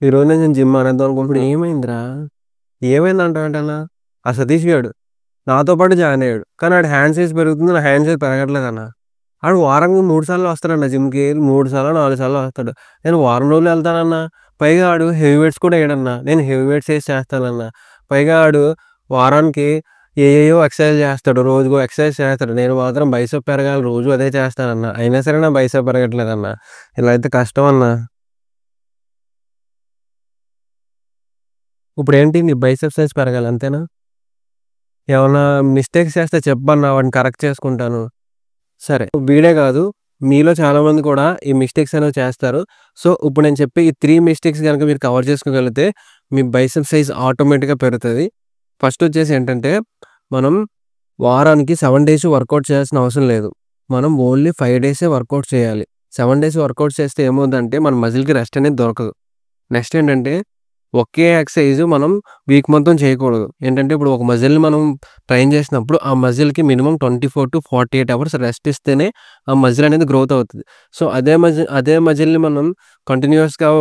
ఈరోజు నేను జిమ్ అనేద్దాం అనుకున్నప్పుడు హ్మ్. ఏమైందిరా? ఏమైందంటావేంటన్నా? ఆ సతీష్ గాడు నాతో పాటు జాయిన్ అయ్యాడు. కానీ ఆడి హ్యాండ్ సైజ్ పెరుగుతుంది. నా హ్యాండ్ సైజ్ పెరగట్లేదన్న. ఆడు వారానికి 3 సార్లు వస్తాడన్న జిమ్‌కి. 3 సార్లో, 4 సార్లో వస్తాడు. నేను వారం రోజులు ఎళ్తానన్నా. పైగా ఆడు హెవీ వెయిట్స్ కూడా ఎయడన్నా. నేను హెవీ వెయిట్స్ ఏసి చేస్తానన్నా. పైగా ఆడు వారానికి ఏయేయో ఎక్సర్‌సైజ్ చేస్తాడు. రోజుకో ఎక్సర్‌సైజ్ చేస్తాడు. నేను మాత్రం బైసెప్ పెరగాలి రోజు అదే చేస్తానన్నా. అయినా సరే నా బైసెప్ పెరగట్లేదన్నా. ఇలా అయితే కష్టం అన్నా. ఇప్పుడేంటి నీ బైసెప్ సైజ్ పెరగాలి అంతేనా? ఏమన్నా మిస్టేక్స్ చేస్తే చెప్పన్నా వాటిని కరెక్ట్ చేసుకుంటాను. సరే. వీడే కాదు మీలో చాలామంది కూడా ఈ మిస్టేక్స్ అనేవి చేస్తారు. సో, ఇప్పుడు నేను చెప్పే ఈ 3 మిస్టేక్స్ గనుక మీరు కవర్ చేసుకోగలిగితే మీ బైసెప్ సైజ్ ఆటోమేటిక్‌గా పెరుగుతది. ఫస్ట్ వచ్చేసి ఏంటంటే మనం వారానికి 7 డేస్ వర్కౌట్ చేయాల్సిన అవసరం లేదు. మనం ఓన్లీ 5 డేసే వర్కౌట్ చేయాలి. 7 డేస్ వర్కౌట్ చేస్తే ఏమవుద్దంటే మన మజిల్‌కి రెస్ట్ అనేది దొరకదు. నెక్స్ట్ ఏంటంటే ఒకే ఎక్సర్సైజ్ మనం వీక్ మొత్తం చేయకూడదు. ఏంటంటే ఇప్పుడు ఒక మజిల్‌ని మనం ట్రైన్ చేసినప్పుడు ఆ మజిల్‌కి మినిమమ్ 24-48 అవర్స్ రెస్ట్ ఇస్తేనే ఆ మజిల్ అనేది గ్రోత్ అవుతది. సో, అదే మజిల్‌ని మనం కంటిన్యూయస్‌గా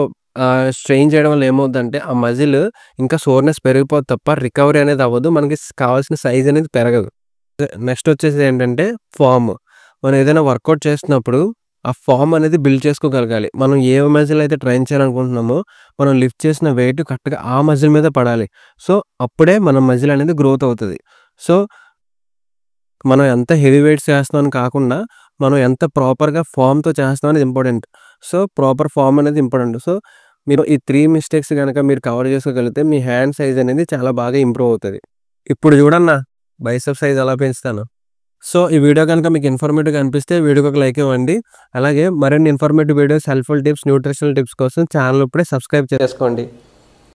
స్ట్రెయిన్ చేయడం వల్ల ఏమవుద్దంటే ఆ మజిల్ ఇంకా సోర్‌నెస్ పెరిగిపోద్ది తప్ప రికవరీ అనేది అవ్వదు. మనకి కావాల్సిన సైజ్ అనేది పెరగదు. నెక్స్ట్ వచ్చేసి ఏంటంటే ఫార్మ్. మనం ఏదైనా వర్కౌట్ చేస్తున్నప్పుడు ఆ ఫార్మ్ అనేది బిల్డ్ చేసుకోగలగాలి. మనం ఏ మజిల్ అయితే ట్రైన్ చేయాలనుకుంటున్నామో మనం లిఫ్ట్ చేసిన వెయిట్ కరెక్ట్‌గా ఆ మజిల్ మీద పడాలి. సో, అప్పుడే మన మజిల్ అనేది గ్రోత్ అవుతది. సో, మనం ఎంత హెవీ వెయిట్స్ చేస్తున్నామని కాకుండా మనం ఎంత ప్రాపర్‌గా ఫార్మ్‌తో చేస్తున్నాం అనేది ఇంపార్టెంట్. సో, ప్రాపర్ ఫార్మ్ అనేది ఇంపార్టెంట్. సో, మీరు ఈ 3 మిస్టేక్స్ గనక మీరు కవర్ చేసుకోగలిగితే మీ హ్యాండ్ సైజ్ అనేది చాలా బాగా ఇంప్రూవ్ అవుతది. ఇప్పుడు చూడన్నా బైసెప్ సైజ్ ఎలా పెంచుతానో. సో, ఈ వీడియో గనుక మీకు ఇన్ఫర్మేటివ్‌గా అనిపిస్తే వీడియోకి ఒక లైక్ ఇవ్వండి. అలాగే మరిన్ని informative videos, helpful tips, nutritional tips కోసం ఛానల్ ఇప్పుడే సబ్స్క్రైబ్ చేసుకోండి.